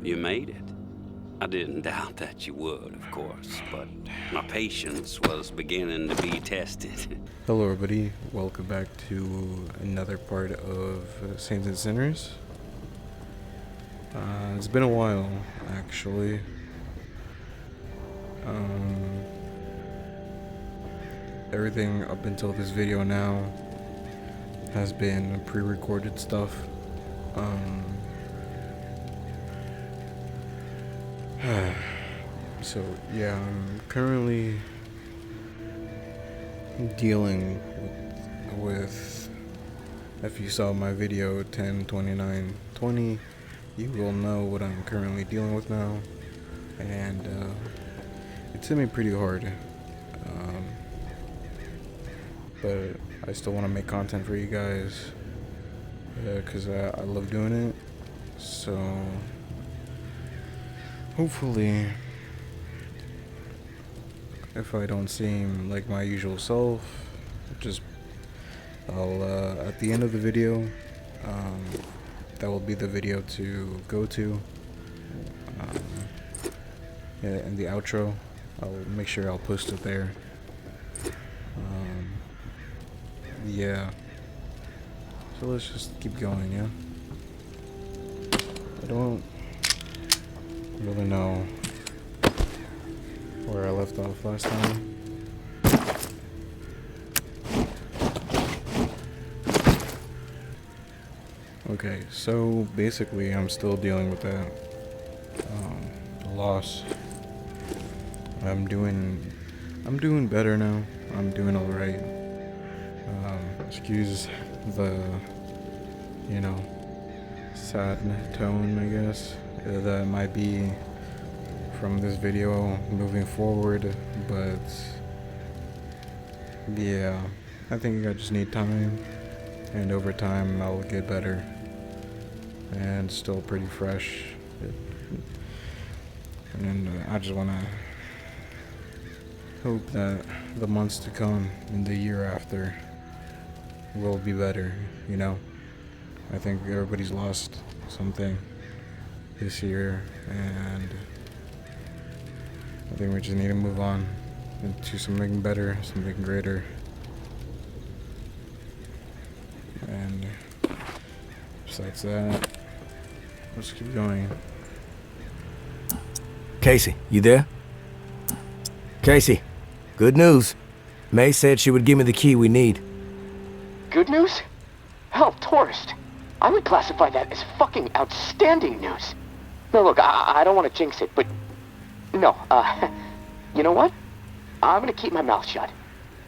you made it. I didn't doubt that you would, of course, but my patience was beginning to be tested. Hello everybody, welcome back to another part of Saints and Sinners. It's been a while, actually. Everything up until this video now has been pre-recorded stuff. So yeah, I'm currently dealing with if you saw my video 10/29/20, you will know what I'm currently dealing with now, and it's hit me pretty hard, but I still want to make content for you guys because I love doing it. So hopefully, if I don't seem like my usual self, I'll at the end of the video, that will be the video to go to, and the outro, I'll make sure I'll post it there. Yeah, so let's just keep going, yeah? I don't really know where I left off last time. Okay, so basically I'm still dealing with that loss. I'm doing better now. I'm doing all right. Excuse the, sad tone, I guess, that might be from this video moving forward, but yeah, I think I just need time, and over time I'll get better, and still pretty fresh, and I just want to hope that the months to come and the year after will be better. I think everybody's lost something this year, and I think we just need to move on into something better, something greater. And besides that, let's keep going. Casey, you there? Casey, good news. May said she would give me the key we need. Good news? Hell, tourist. I would classify that as fucking outstanding news. No, look, I don't want to jinx it, but no, you know what? I'm gonna keep my mouth shut.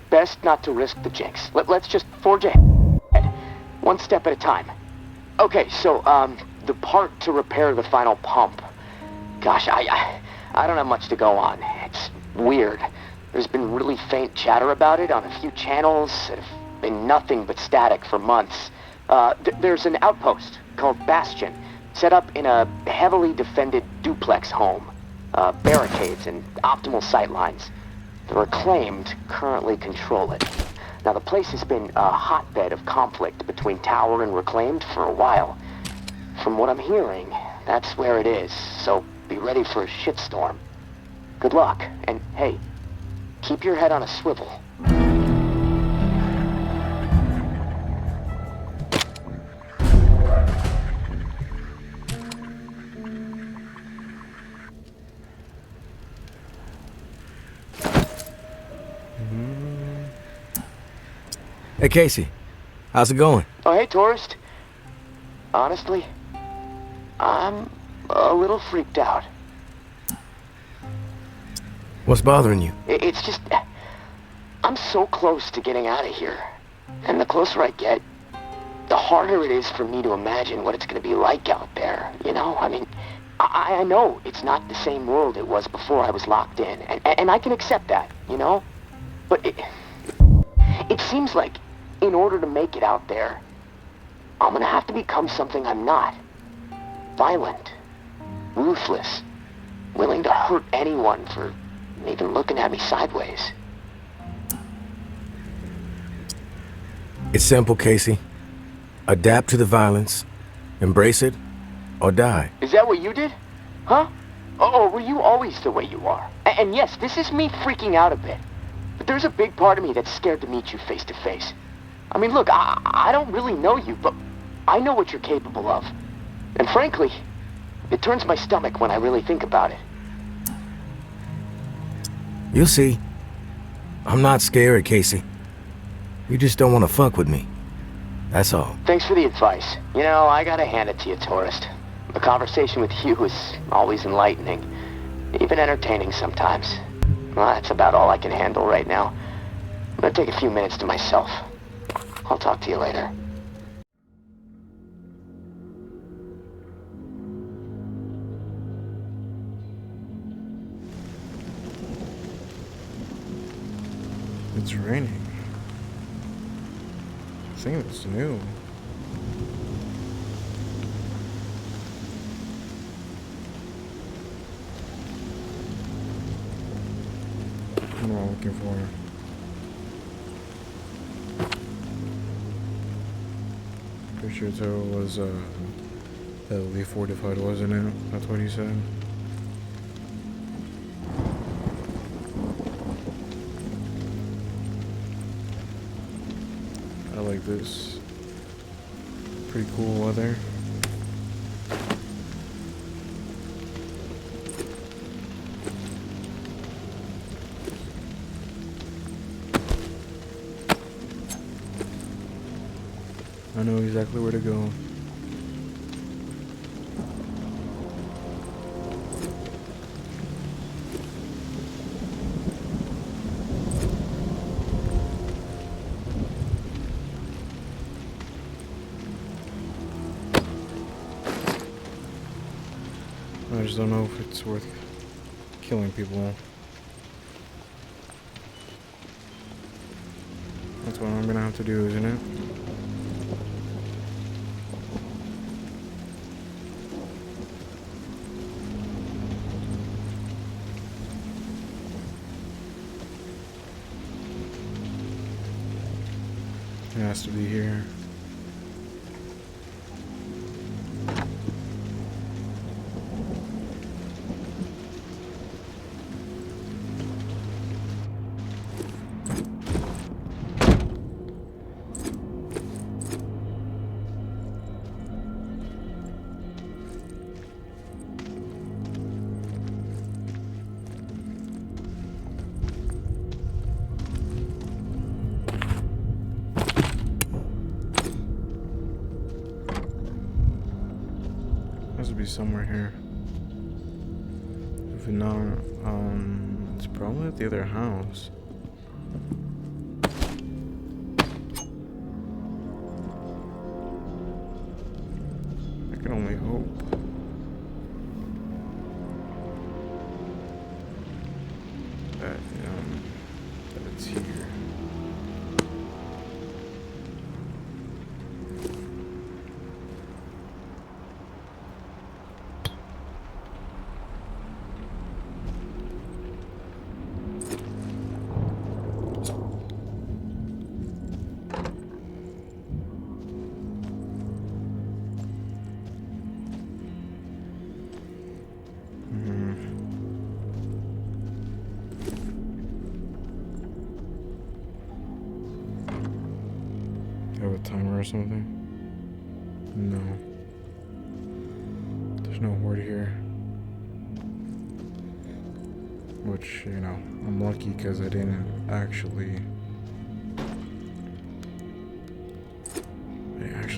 Best not to risk the jinx. Let's just forge ahead, one step at a time. Okay, so, the part to repair the final pump. Gosh, I don't have much to go on. It's weird. There's been really faint chatter about it on a few channels that have been nothing but static for months. There's an outpost called Bastion, set up in a heavily defended duplex home. Barricades and optimal sightlines. The Reclaimed currently control it. Now, the place has been a hotbed of conflict between Tower and Reclaimed for a while. From what I'm hearing, that's where it is, so be ready for a shitstorm. Good luck, and hey, keep your head on a swivel. Hey, Casey, how's it going? Oh, hey, tourist. Honestly, I'm a little freaked out. What's bothering you? It's just, I'm so close to getting out of here. And the closer I get, the harder it is for me to imagine what it's going to be like out there, I mean, I know it's not the same world it was before I was locked in, and I can accept that, But it seems like in order to make it out there, I'm going to have to become something I'm not. Violent, ruthless, willing to hurt anyone for even looking at me sideways. It's simple, Casey. Adapt to the violence, embrace it, or die. Is that what you did? Huh? Or were you always the way you are? And yes, this is me freaking out a bit. But there's a big part of me that's scared to meet you face to face. I mean, look, I don't really know you, but I know what you're capable of. And frankly, it turns my stomach when I really think about it. You'll see. I'm not scared, Casey. You just don't want to fuck with me. That's all. Thanks for the advice. You know, I gotta hand it to you, tourist. A conversation with you is always enlightening. Even entertaining sometimes. Well, that's about all I can handle right now. I'm gonna take a few minutes to myself. I'll talk to you later. It's raining. I think it's new. What am I looking for? Pretty sure Taro was heavily fortified, wasn't it? That's what he said. I like this. Pretty cool weather. I know exactly where to go. I just don't know if it's worth killing people. That's what I'm gonna have to do, isn't it? It has to be here. Has to be somewhere here. If not, it's probably at the other house. I can only hope. That it's here. Have a timer or something? No. There's no word here. Which, you know, I'm lucky because I didn't actually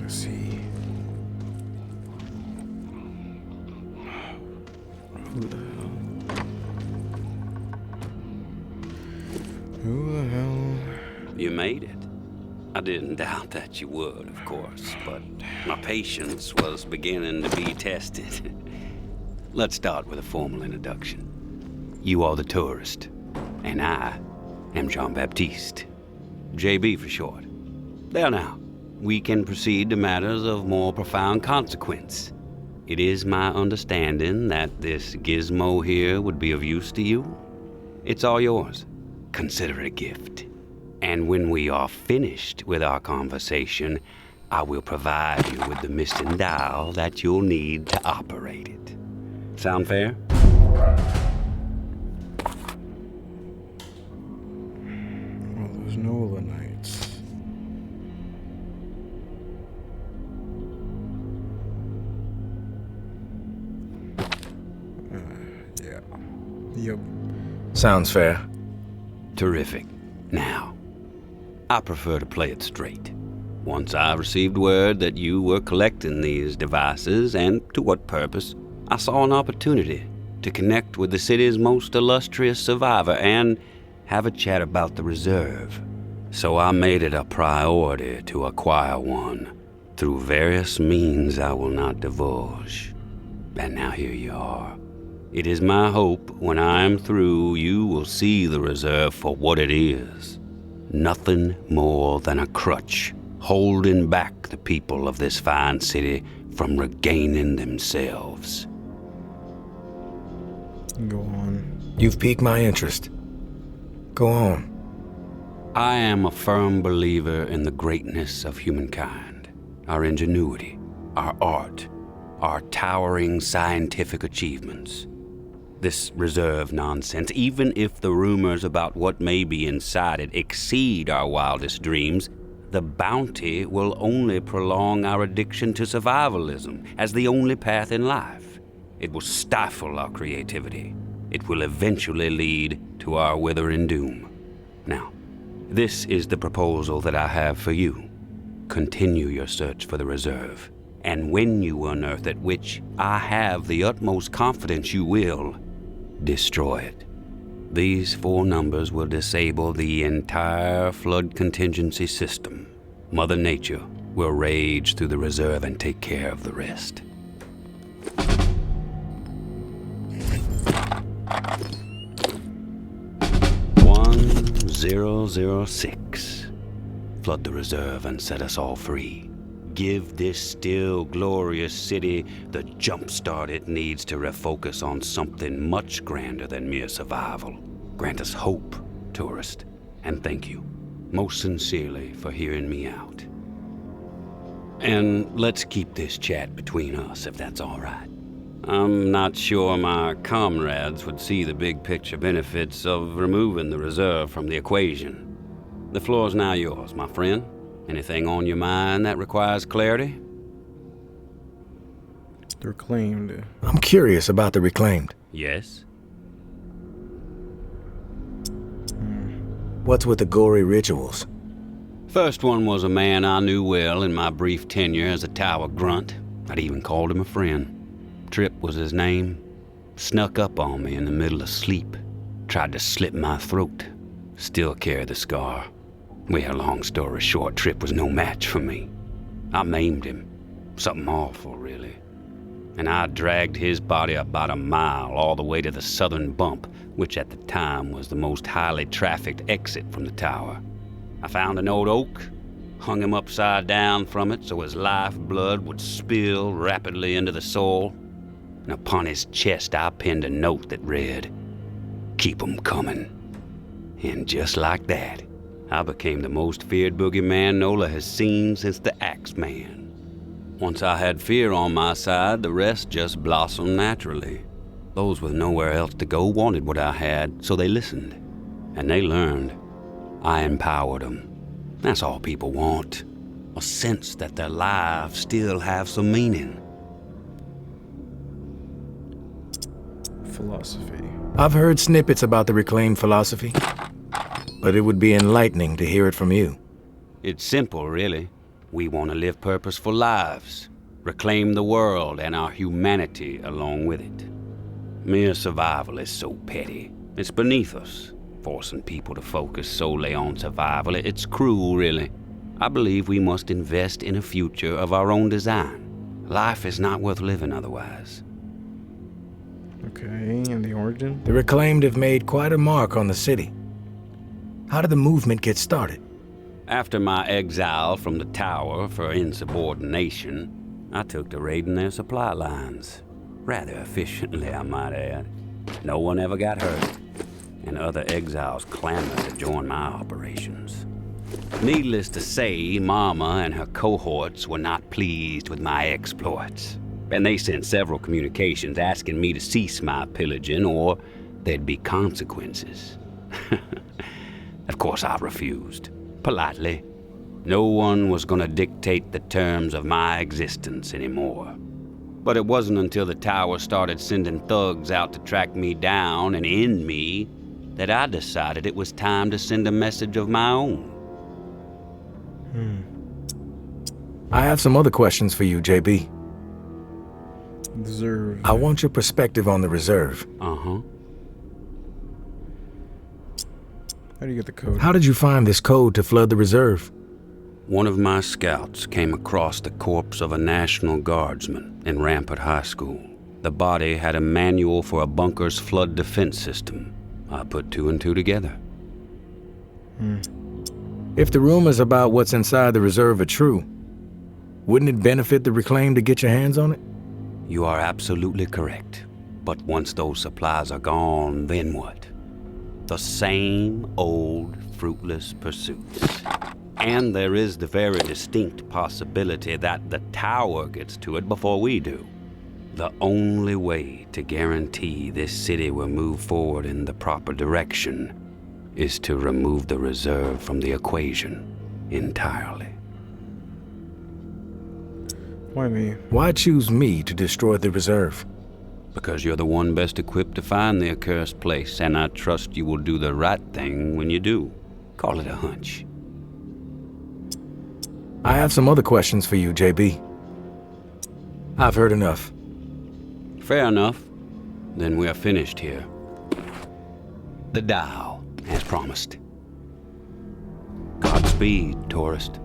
see. Who the hell? Who the hell? You made it. I didn't doubt that you would, of course, but my patience was beginning to be tested. Let's start with a formal introduction. You are the tourist, and I am Jean-Baptiste. JB for short. There now, we can proceed to matters of more profound consequence. It is my understanding that this gizmo here would be of use to you. It's all yours. Consider it a gift. And when we are finished with our conversation, I will provide you with the missing dial that you'll need to operate it. Sound fair? Well, those Nola nights. Yeah. Yep. Sounds fair. Terrific. Now, I prefer to play it straight. Once I received word that you were collecting these devices, and to what purpose, I saw an opportunity to connect with the city's most illustrious survivor and have a chat about the reserve. So I made it a priority to acquire one through various means I will not divulge. And now here you are. It is my hope when I am through, you will see the reserve for what it is. Nothing more than a crutch holding back the people of this fine city from regaining themselves. Go on. You've piqued my interest. Go on. I am a firm believer in the greatness of humankind, our ingenuity, our art, our towering scientific achievements. This reserve nonsense, even if the rumors about what may be inside it exceed our wildest dreams, the bounty will only prolong our addiction to survivalism as the only path in life. It will stifle our creativity. It will eventually lead to our withering doom. Now, this is the proposal that I have for you. Continue your search for the reserve, and when you unearth it, which I have the utmost confidence you will, destroy it. These 4 numbers will disable the entire flood contingency system. Mother Nature will rage through the reserve and take care of the rest. "1006. Flood the reserve and set us all free. Give this still glorious city the jump start it needs to refocus on something much grander than mere survival. Grant us hope, tourist, and thank you, most sincerely, for hearing me out. And let's keep this chat between us, if that's all right. I'm not sure my comrades would see the big picture benefits of removing the reserve from the equation. The floor's now yours, my friend. Anything on your mind that requires clarity?" The Reclaimed. I'm curious about the Reclaimed. "Yes?" What's with the gory rituals? First one was a man I knew well in my brief tenure as a tower grunt. I'd even called him a friend. Trip was his name. Snuck up on me in the middle of sleep. Tried to slit my throat. Still carry the scar. Well, long story short, Trip was no match for me. I maimed him. Something awful, really. And I dragged his body about a mile all the way to the southern bump, which at the time was the most highly trafficked exit from the tower. I found an old oak, hung him upside down from it so his lifeblood would spill rapidly into the soil, and upon his chest I pinned a note that read, "Keep 'em coming." And just like that, I became the most feared boogeyman Nola has seen since the Axeman. Once I had fear on my side, the rest just blossomed naturally. Those with nowhere else to go wanted what I had, so they listened. And they learned. I empowered them. That's all people want. A sense that their lives still have some meaning. Philosophy. I've heard snippets about the Reclaimed philosophy, but it would be enlightening to hear it from you. It's simple, really. We want to live purposeful lives, reclaim the world and our humanity along with it. Mere survival is so petty. It's beneath us, forcing people to focus solely on survival. It's cruel, really. I believe we must invest in a future of our own design. Life is not worth living otherwise. Okay, and the origin? The Reclaimed have made quite a mark on the city. How did the movement get started? After my exile from the tower for insubordination, I took to raiding their supply lines. Rather efficiently, I might add. No one ever got hurt, and other exiles clamored to join my operations. Needless to say, Mama and her cohorts were not pleased with my exploits. and they sent several communications asking me to cease my pillaging or there'd be consequences. Of course, I refused, politely. No one was gonna dictate the terms of my existence anymore. But it wasn't until the tower started sending thugs out to track me down and end me that I decided it was time to send a message of my own. I have some other questions for you, JB. Reserve. I want your perspective on the reserve. Uh-huh. How do you get the code? How did you find this code to flood the reserve? One of my scouts came across the corpse of a National Guardsman in Rampart High School. The body had a manual for a bunker's flood defense system. I put two and two together. If the rumors about what's inside the reserve are true, wouldn't it benefit the Reclaim to get your hands on it? You are absolutely correct. But once those supplies are gone, then what? The same old fruitless pursuits. And there is the very distinct possibility that the tower gets to it before we do. The only way to guarantee this city will move forward in the proper direction is to remove the reserve from the equation entirely. Why me? Why choose me to destroy the reserve? Because you're the one best equipped to find the accursed place, and I trust you will do the right thing when you do. Call it a hunch. I have some other questions for you, JB. I've heard enough. Fair enough. Then we are finished here. The dial, as promised. Godspeed, tourist.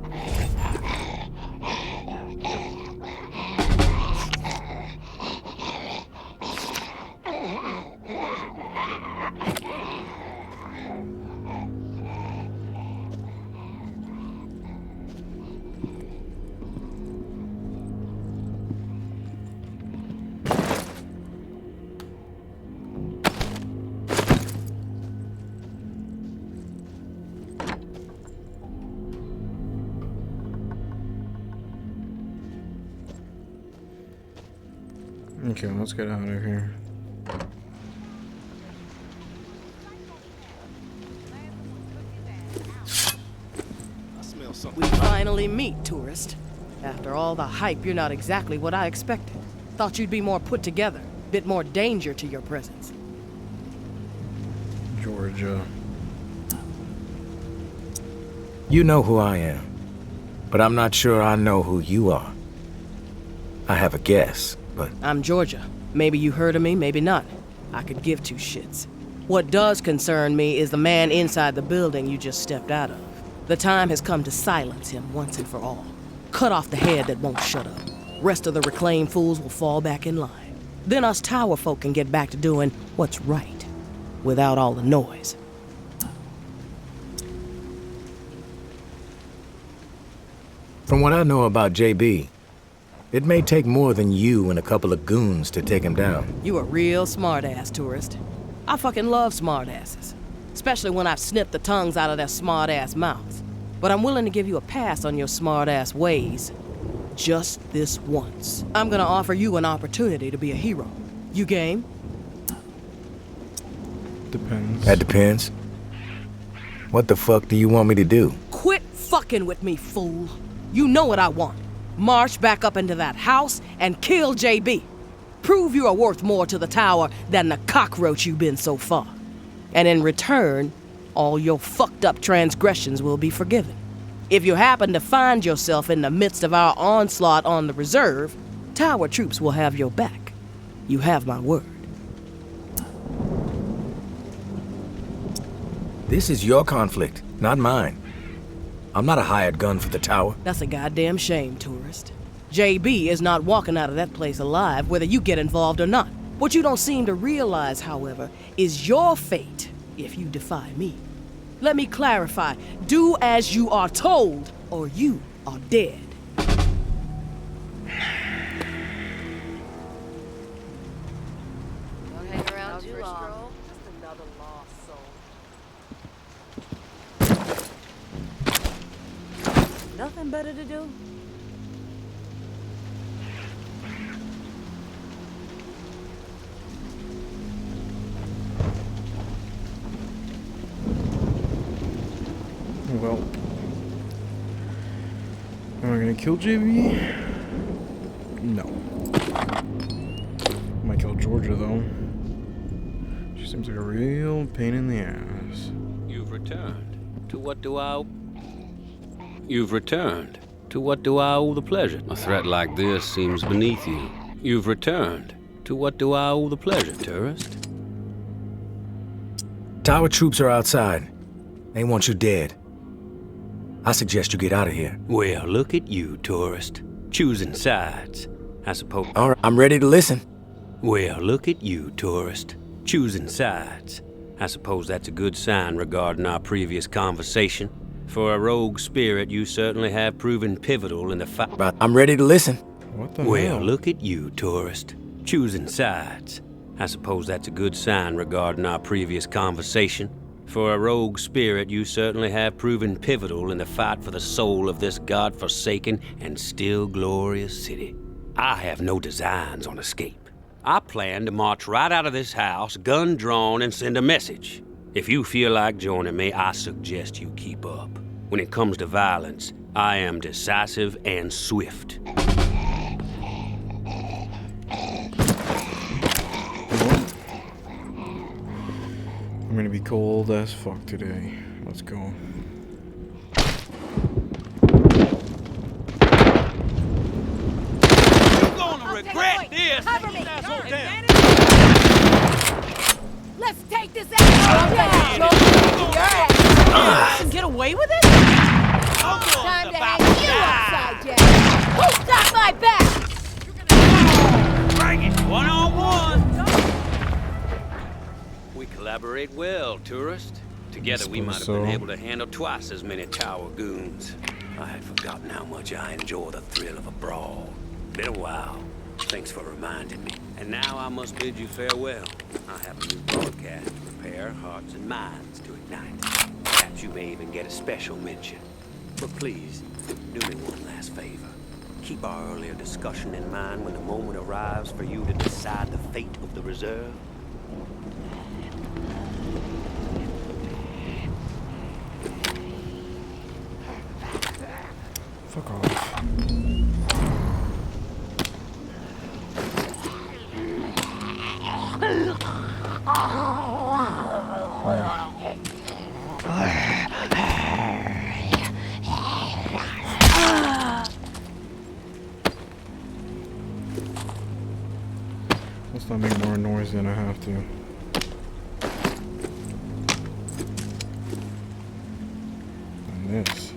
Okay, let's get out of here. We finally meet, tourist. After all the hype, you're not exactly what I expected. Thought you'd be more put together, bit more danger to your presence. Georgia. You know who I am, but I'm not sure I know who you are. I have a guess, but... I'm Georgia. Maybe you heard of me, maybe not. I could give two shits. What does concern me is the man inside the building you just stepped out of. The time has come to silence him once and for all. Cut off the head that won't shut up. Rest of the reclaimed fools will fall back in line. Then us tower folk can get back to doing what's right, without all the noise. From what I know about JB, it may take more than you and a couple of goons to take him down. You a real smart-ass, tourist. I fucking love smart-asses. Especially when I've snipped the tongues out of their smart-ass mouths. But I'm willing to give you a pass on your smart-ass ways. Just this once. I'm gonna offer you an opportunity to be a hero. You game? Depends. That depends. What the fuck do you want me to do? Quit fucking with me, fool. You know what I want. March back up into that house and kill JB. Prove you are worth more to the tower than the cockroach you've been so far. And in return, all your fucked up transgressions will be forgiven. If you happen to find yourself in the midst of our onslaught on the reserve, tower troops will have your back. You have my word. This is your conflict, not mine. I'm not a hired gun for the tower. That's a goddamn shame, tourist. JB is not walking out of that place alive, whether you get involved or not. What you don't seem to realize, however, is your fate if you defy me. Let me clarify. Do as you are told, or you are dead. Don't hang around too long. Just another lost soul. Nothing better to do. gonna kill JB? No. Might kill Georgia though. She seems like a real pain in the ass. You've returned. To what do I owe? You've returned. To what do I owe the pleasure? A threat like this seems beneath you. You've returned. To what do I owe the pleasure, tourist? Tower troops are outside. They want you dead. I suggest you get out of here. Well, look at you, tourist. Choosing sides. I suppose... All right, I'm ready to listen. Well, look at you, tourist. Choosing sides. I suppose that's a good sign regarding our previous conversation. For a rogue spirit, you certainly have proven pivotal in the fight. I'm ready to listen. What the Well, hell? look at you, tourist. Choosing sides. I suppose that's a good sign regarding our previous conversation. For a rogue spirit, you certainly have proven pivotal in the fight for the soul of this god-forsaken and still glorious city. I have no designs on escape. I plan to march right out of this house, gun drawn, and send a message. If you feel like joining me, I suggest you keep up. When it comes to violence, I am decisive and swift. I'm gonna be cold as fuck today. Let's go. You're gonna regret this! Cover me! Let's take this Can get away with it? Time to hang you upside down! Who's got my back? Bring it! One-on-one! We collaborate well, tourist. Together we might have been able to handle twice as many tower goons. I had forgotten how much I enjoy the thrill of a brawl. Been a while. Thanks for reminding me. And now I must bid you farewell. I have a new broadcast to prepare hearts and minds to ignite. Perhaps you may even get a special mention. But please, do me one last favor. Keep our earlier discussion in mind when the moment arrives for you to decide the fate of the reserve. Fuck off. Let's not make more noise than I have to. And this.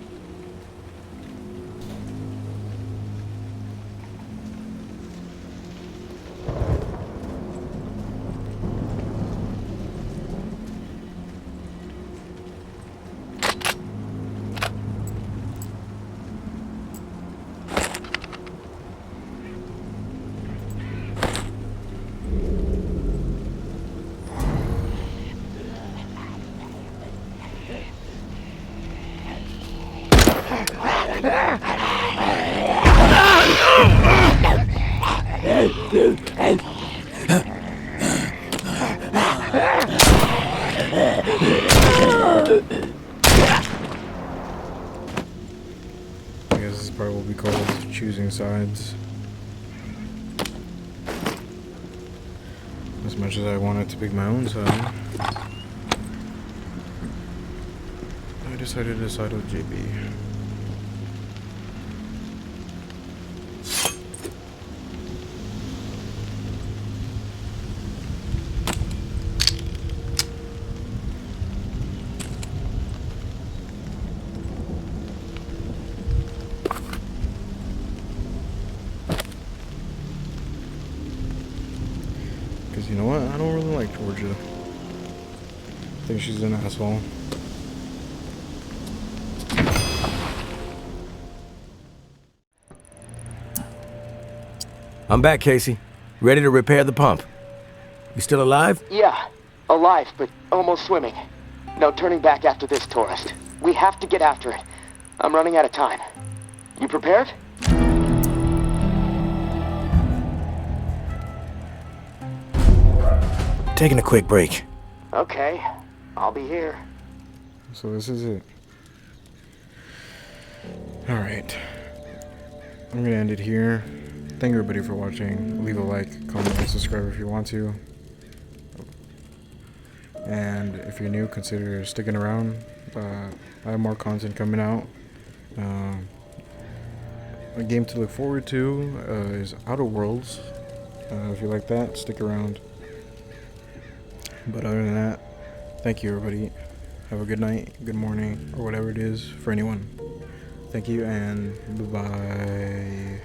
I guess this is probably what we call choosing sides. As much as I wanted to pick my own side, I decided to side with JB. Because you know what? I don't really like Georgia. I think she's an asshole. I'm back, Casey. Ready to repair the pump. You still alive? Yeah, alive, but almost swimming. No turning back after this, tourist. We have to get after it. I'm running out of time. You prepared? Taking a quick break. Okay, I'll be here. So this is it. Alright. I'm gonna end it here. Thank everybody for watching. Leave a like, comment, and subscribe if you want to. And if you're new, consider sticking around. I have more content coming out. A game to look forward to is Outer Worlds. If you like that, stick around. But other than that, thank you everybody. Have a good night, good morning, or whatever it is for anyone. Thank you and bye-bye.